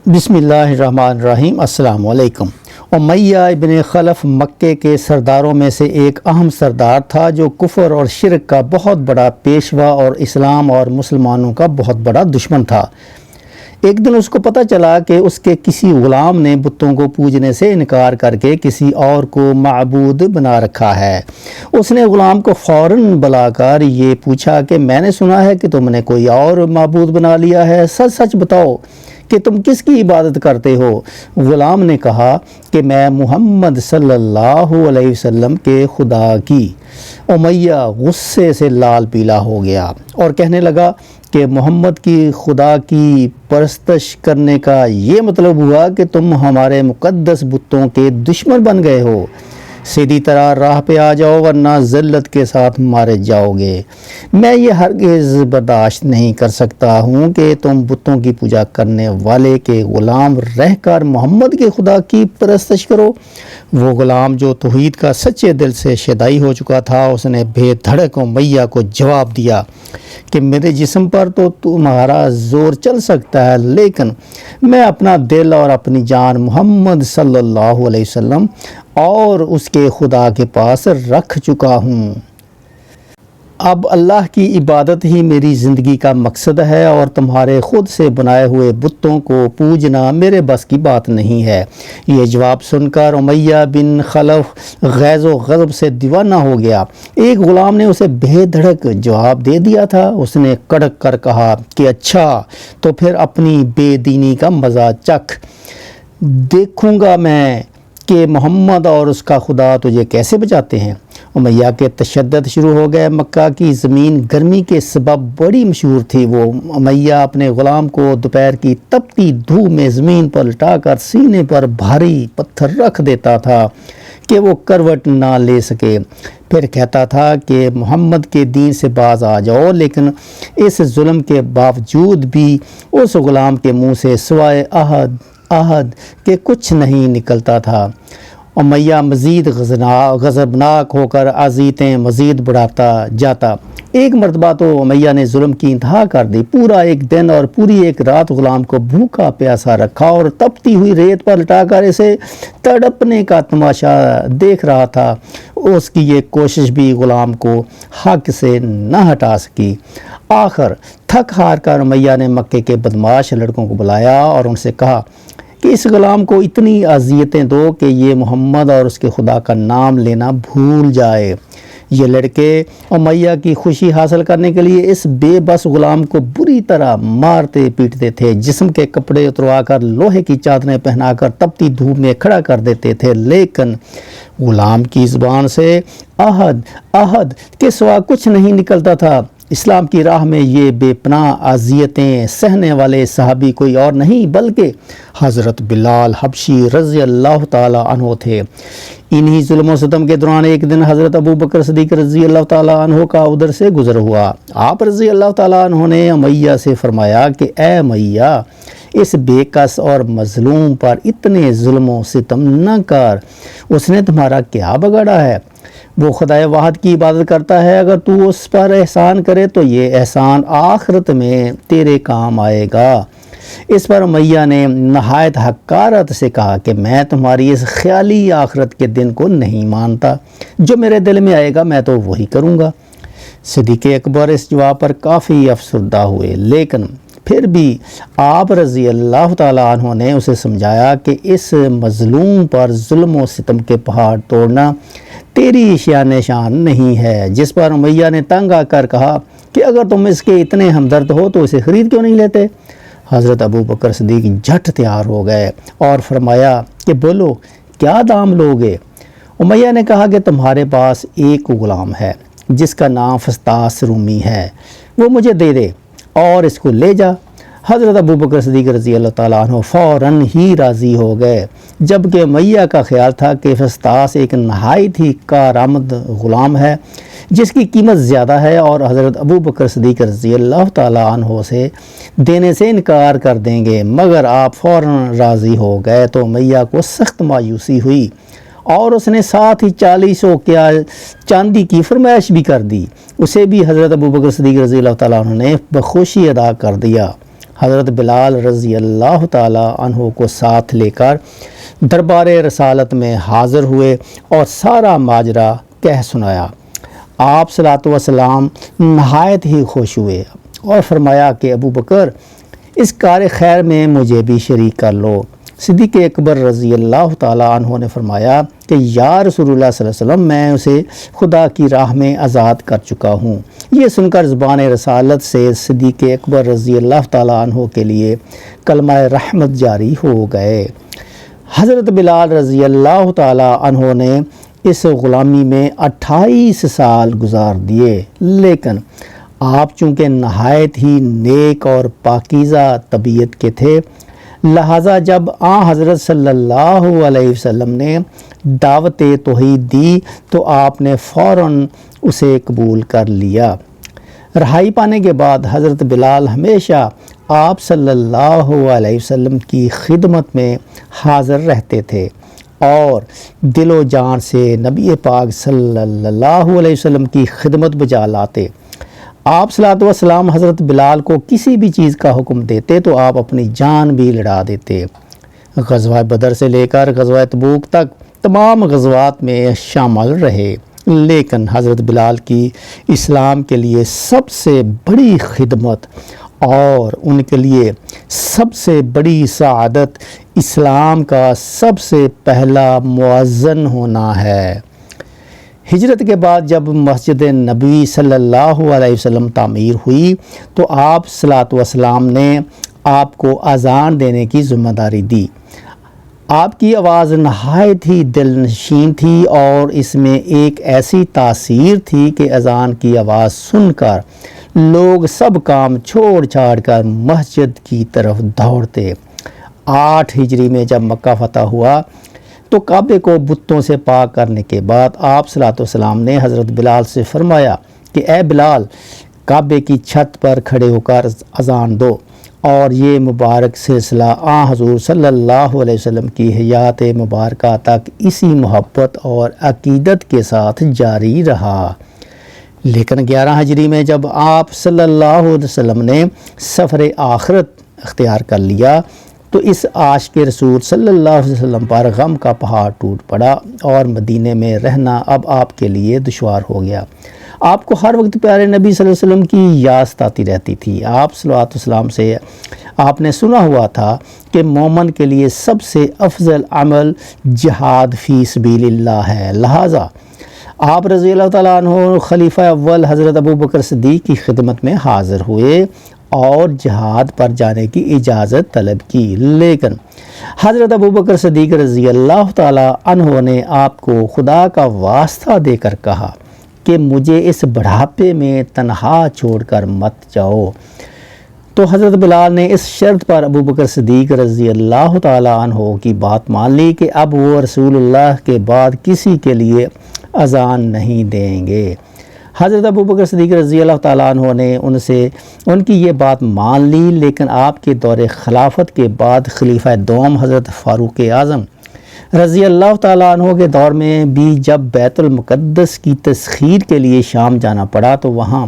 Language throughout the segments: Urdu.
بسم اللہ الرحمن الرحیم۔ السلام علیکم۔ امیہ ابن خلف مکے کے سرداروں میں سے ایک اہم سردار تھا جو کفر اور شرک کا بہت بڑا پیشوا اور اسلام اور مسلمانوں کا بہت بڑا دشمن تھا۔ ایک دن اس کو پتہ چلا کہ اس کے کسی غلام نے بتوں کو پوجنے سے انکار کر کے کسی اور کو معبود بنا رکھا ہے۔ اس نے غلام کو فوراً بلا کر یہ پوچھا کہ میں نے سنا ہے کہ تم نے کوئی اور معبود بنا لیا ہے، سچ سچ بتاؤ کہ تم کس کی عبادت کرتے ہو؟ غلام نے کہا کہ میں محمد صلی اللہ علیہ وسلم کے خدا کی۔ امیہ غصے سے لال پیلا ہو گیا اور کہنے لگا کہ محمد کی خدا کی پرستش کرنے کا یہ مطلب ہوا کہ تم ہمارے مقدس بتوں کے دشمن بن گئے ہو۔ سیدھی طرح راہ پہ آ جاؤ ورنہ ذلت کے ساتھ مارے جاؤ گے۔ میں یہ ہرگز برداشت نہیں کر سکتا ہوں کہ تم بتوں کی پوجا کرنے والے کے غلام رہ کر محمد کے خدا کی پرستش کرو۔ وہ غلام جو توحید کا سچے دل سے شیدائی ہو چکا تھا، اس نے بے دھڑک امیہ کو جواب دیا کہ میرے جسم پر تو تمہارا زور چل سکتا ہے، لیکن میں اپنا دل اور اپنی جان محمد صلی اللہ علیہ وسلم اور اس کے خدا کے پاس رکھ چکا ہوں۔ اب اللہ کی عبادت ہی میری زندگی کا مقصد ہے اور تمہارے خود سے بنائے ہوئے بتوں کو پوجنا میرے بس کی بات نہیں ہے۔ یہ جواب سن کر امیہ بن خلف غیظ و غضب سے دیوانہ ہو گیا۔ ایک غلام نے اسے بے دھڑک جواب دے دیا تھا۔ اس نے کڑک کر کہا کہ اچھا تو پھر اپنی بے دینی کا مزہ چکھ، دیکھوں گا میں کہ محمد اور اس کا خدا تجھے کیسے بچاتے ہیں۔ امیہ کے تشدد شروع ہو گئے۔ مکہ کی زمین گرمی کے سبب بڑی مشہور تھی۔ وہ امیہ اپنے غلام کو دوپہر کی تپتی دھوپ میں زمین پر لٹا کر سینے پر بھاری پتھر رکھ دیتا تھا کہ وہ کروٹ نہ لے سکے۔ پھر کہتا تھا کہ محمد کے دین سے باز آ جاؤ، لیکن اس ظلم کے باوجود بھی اس غلام کے منہ سے سوائے عہد کہ کچھ نہیں نکلتا تھا۔ امیہ مزید غضبناک ہو کر اذیتیں مزید بڑھاتا جاتا۔ ایک مرتبہ تو امیہ نے ظلم کی انتہا کر دی۔ پورا ایک دن اور پوری ایک رات غلام کو بھوکا پیاسا رکھا اور تپتی ہوئی ریت پر لٹا کر اسے تڑپنے کا تماشا دیکھ رہا تھا۔ اس کی یہ کوشش بھی غلام کو حق سے نہ ہٹا سکی۔ آخر تھک ہار کر امیہ نے مکے کے بدماش لڑکوں کو بلایا اور ان سے کہا کہ اس غلام کو اتنی اذیتیں دو کہ یہ محمد اور اس کے خدا کا نام لینا بھول جائے۔ یہ لڑکے امیہ کی خوشی حاصل کرنے کے لیے اس بے بس غلام کو بری طرح مارتے پیٹتے تھے، جسم کے کپڑے اتروا کر لوہے کی چادریں پہنا کر تپتی دھوپ میں کھڑا کر دیتے تھے، لیکن غلام کی زبان سے عہد کے سوا کچھ نہیں نکلتا تھا۔ اسلام کی راہ میں یہ بے پناہ اذیتیں سہنے والے صحابی کوئی اور نہیں بلکہ حضرت بلال حبشی رضی اللہ تعالیٰ عنہ تھے۔ انہی ظلم و ستم کے دوران ایک دن حضرت ابو بکر صدیق رضی اللہ تعالیٰ عنہ کا ادھر سے گزر ہوا۔ آپ رضی اللہ تعالیٰ عنہ نے امیہ سے فرمایا کہ اے امیہ، اس بے کس اور مظلوم پر اتنے ظلم و ستم نہ کر، اس نے تمہارا کیا بگاڑا ہے؟ وہ خدائے واحد کی عبادت کرتا ہے، اگر تو اس پر احسان کرے تو یہ احسان آخرت میں تیرے کام آئے گا۔ اس پر امیہ نے نہایت حقارت سے کہا کہ میں تمہاری اس خیالی آخرت کے دن کو نہیں مانتا، جو میرے دل میں آئے گا میں تو وہی کروں گا۔ صدیق اکبر اس جواب پر کافی افسردہ ہوئے، لیکن پھر بھی آپ رضی اللہ تعالیٰ عنہ نے اسے سمجھایا کہ اس مظلوم پر ظلم و ستم کے پہاڑ توڑنا تیری شان نہیں ہے۔ جس پر امیہ نے تنگ آ کر کہا کہ اگر تم اس کے اتنے ہمدرد ہو تو اسے خرید کیوں نہیں لیتے؟ حضرت ابو بکر صدیق جھٹ تیار ہو گئے اور فرمایا کہ بولو کیا دام لوگے؟ امیہ نے کہا کہ تمہارے پاس ایک غلام ہے جس کا نام فسطاس رومی ہے، وہ مجھے دے دے اور اس کو لے جا۔ حضرت ابو بکر صدیق رضی اللہ تعالیٰ عنہ فوراً ہی راضی ہو گئے، جبکہ امیہ کا خیال تھا کہ فسطاس ایک نہایت ہی کارآمد غلام ہے جس کی قیمت زیادہ ہے اور حضرت ابو بکر صدیق رضی اللہ تعالیٰ عنہ سے دینے سے انکار کر دیں گے، مگر آپ فوراً راضی ہو گئے تو امیہ کو سخت مایوسی ہوئی اور اس نے ساتھ ہی 40 کیا چاندی کی فرمائش بھی کر دی۔ اسے بھی حضرت ابوبکر صدیق رضی اللہ تعالیٰ عنہ نے بخوشی ادا کر دیا۔ حضرت بلال رضی اللہ تعالی عنہ کو ساتھ لے کر دربار رسالت میں حاضر ہوئے اور سارا ماجرا کہہ سنایا۔ آپ صلوات و سلام نہایت ہی خوش ہوئے اور فرمایا کہ ابو بکر، اس کار خیر میں مجھے بھی شریک کر لو۔ صدیق اکبر رضی اللہ تعالیٰ عنہ نے فرمایا کہ یا رسول اللہ صلی اللہ علیہ وسلم، میں اسے خدا کی راہ میں آزاد کر چکا ہوں۔ یہ سن کر زبان رسالت سے صدیق اکبر رضی اللہ تعالیٰ عنہ کے لیے کلمہ رحمت جاری ہو گئے۔ حضرت بلال رضی اللہ تعالیٰ عنہ نے اس غلامی میں 28 سال گزار دیے، لیکن آپ چونکہ نہایت ہی نیک اور پاکیزہ طبیعت کے تھے، لہٰذا جب حضرت صلی اللہ علیہ وسلم نے دعوت توحید دی تو آپ نے فوراً اسے قبول کر لیا۔ رہائی پانے کے بعد حضرت بلال ہمیشہ آپ صلی اللہ علیہ وسلم کی خدمت میں حاضر رہتے تھے اور دل و جان سے نبی پاک صلی اللہ علیہ وسلم کی خدمت بجا لاتے۔ آپ صلوات و سلام حضرت بلال کو کسی بھی چیز کا حکم دیتے تو آپ اپنی جان بھی لڑا دیتے۔ غزوہ بدر سے لے کر غزوہ تبوک تک تمام غزوات میں شامل رہے، لیکن حضرت بلال کی اسلام کے لیے سب سے بڑی خدمت اور ان کے لیے سب سے بڑی سعادت اسلام کا سب سے پہلا مؤذن ہونا ہے۔ ہجرت کے بعد جب مسجد نبوی صلی اللہ علیہ وسلم تعمیر ہوئی تو آپ صلوات و سلام نے آپ کو اذان دینے کی ذمہ داری دی۔ آپ کی آواز نہایت ہی دل نشین تھی اور اس میں ایک ایسی تاثیر تھی کہ اذان کی آواز سن کر لوگ سب کام چھوڑ چھاڑ کر مسجد کی طرف دوڑتے۔ 8 ہجری میں جب مکہ فتح ہوا تو کعبے کو بتوں سے پاک کرنے کے بعد آپ صلوات و سلام نے حضرت بلال سے فرمایا کہ اے بلال، کعبے کی چھت پر کھڑے ہو کر اذان دو، اور یہ مبارک سلسلہ حضور صلی اللہ علیہ وسلم کی حیات مبارکہ تک اسی محبت اور عقیدت کے ساتھ جاری رہا۔ لیکن 11 ہجری میں جب آپ صلی اللہ علیہ وسلم نے سفر آخرت اختیار کر لیا تو اس عاشق رسول صلی اللہ علیہ وسلم پر غم کا پہاڑ ٹوٹ پڑا اور مدینے میں رہنا اب آپ کے لیے دشوار ہو گیا۔ آپ کو ہر وقت پیارے نبی صلی اللہ علیہ وسلم کی یاد آتی رہتی تھی۔ آپ صلوات والسلام سے آپ نے سنا ہوا تھا کہ مومن کے لیے سب سے افضل عمل جہاد فی سبیل اللہ ہے، لہٰذا آپ رضی اللہ تعالیٰ عنہ خلیفہ اول حضرت ابو بکر صدیق کی خدمت میں حاضر ہوئے اور جہاد پر جانے کی اجازت طلب کی، لیکن حضرت ابو بکر صدیق رضی اللہ تعالیٰ عنہ نے آپ کو خدا کا واسطہ دے کر کہا کہ مجھے اس بڑھاپے میں تنہا چھوڑ کر مت جاؤ۔ تو حضرت بلال نے اس شرط پر ابو بکر صدیق رضی اللہ تعالیٰ عنہ کی بات مان لی کہ اب وہ رسول اللہ کے بعد کسی کے لیے اذان نہیں دیں گے۔ حضرت ابو بکر صدیق رضی اللہ تعالیٰ عنہ نے ان کی یہ بات مان لی، لیکن آپ کے دور خلافت کے بعد خلیفہ دوم حضرت فاروق اعظم رضی اللہ تعالیٰ عنہ کے دور میں بھی جب بیت المقدس کی تسخیر کے لیے شام جانا پڑا تو وہاں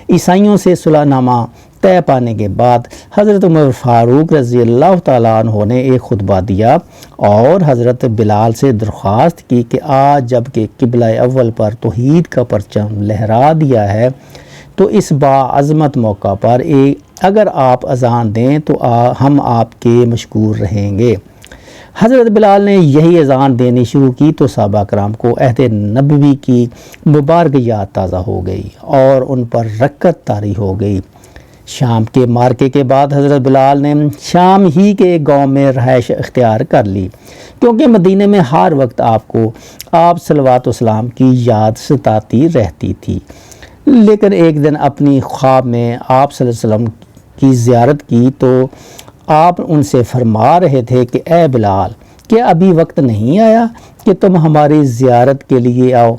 عیسائیوں سے صلح نامہ طے پانے کے بعد حضرت عمر فاروق رضی اللہ تعالیٰ عنہ نے ایک خطبہ دیا اور حضرت بلال سے درخواست کی کہ آج جب کہ قبلہ اول پر توحید کا پرچم لہرا دیا ہے تو اس باعظمت موقع پر اگر آپ اذان دیں تو ہم آپ کے مشکور رہیں گے۔ حضرت بلال نے یہی اذان دینی شروع کی تو صحابہ کرام کو عہد نبوی کی مبارک یاد تازہ ہو گئی اور ان پر رکت طاری ہو گئی۔ شام کے مارکے کے بعد حضرت بلال نے شام ہی کے ایک گاؤں میں رہائش اختیار کر لی، کیونکہ مدینے میں ہر وقت آپ صلوات و سلام کی یاد ستاتی رہتی تھی۔ لیکن ایک دن اپنی خواب میں آپ صلی اللہ علیہ وسلم کی زیارت کی تو آپ ان سے فرما رہے تھے کہ اے بلال، کیا ابھی وقت نہیں آیا کہ تم ہماری زیارت کے لیے آؤ؟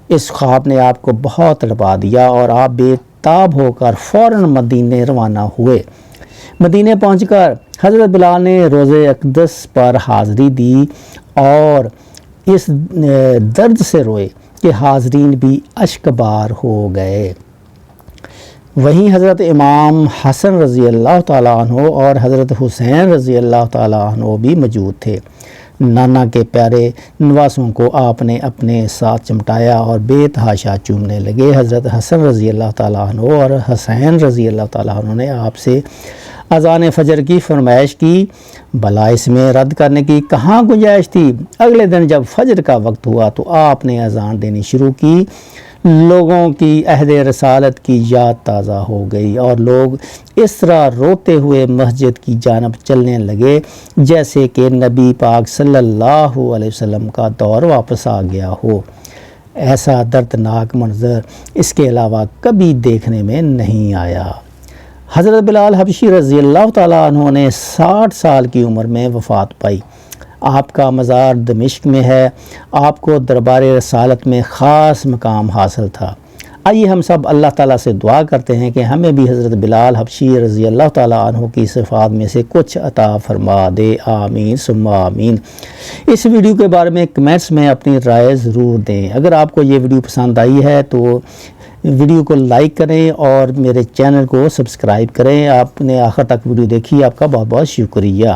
اس خواب نے آپ کو بہت تڑپا دیا اور آپ بے تاب ہو کر فوراً مدینے روانہ ہوئے۔ مدینے پہنچ کر حضرت بلال نے روزہ اقدس پر حاضری دی اور اس درد سے روئے کہ حاضرین بھی اشک بار ہو گئے۔ وہیں حضرت امام حسن رضی اللہ تعالیٰ عنہ اور حضرت حسین رضی اللہ تعالیٰ عنہ بھی موجود تھے۔ نانا کے پیارے نواسوں کو آپ نے اپنے ساتھ چمٹایا اور بے تحاشا چومنے لگے۔ حضرت حسن رضی اللہ تعالیٰ عنہ اور حسین رضی اللہ تعالیٰ عنہ نے آپ سے اذان فجر کی فرمائش کی، بھلا اس میں رد کرنے کی کہاں گنجائش تھی؟ اگلے دن جب فجر کا وقت ہوا تو آپ نے اذان دینی شروع کی۔ لوگوں کی عہد رسالت کی یاد تازہ ہو گئی اور لوگ اس طرح روتے ہوئے مسجد کی جانب چلنے لگے جیسے کہ نبی پاک صلی اللہ علیہ وسلم کا دور واپس آ گیا ہو۔ ایسا دردناک منظر اس کے علاوہ کبھی دیکھنے میں نہیں آیا۔ حضرت بلال حبشی رضی اللہ تعالیٰ عنہ نے 60 سال کی عمر میں وفات پائی۔ آپ کا مزار دمشق میں ہے۔ آپ کو دربار رسالت میں خاص مقام حاصل تھا۔ آئیے ہم سب اللہ تعالیٰ سے دعا کرتے ہیں کہ ہمیں بھی حضرت بلال حبشی رضی اللہ تعالیٰ عنہ کی صفات میں سے کچھ عطا فرما دے، آمین ثم آمین۔ اس ویڈیو کے بارے میں کمنٹس میں اپنی رائے ضرور دیں۔ اگر آپ کو یہ ویڈیو پسند آئی ہے تو ویڈیو کو لائک کریں اور میرے چینل کو سبسکرائب کریں۔ آپ نے آخر تک ویڈیو دیکھی، آپ کا بہت بہت شکریہ۔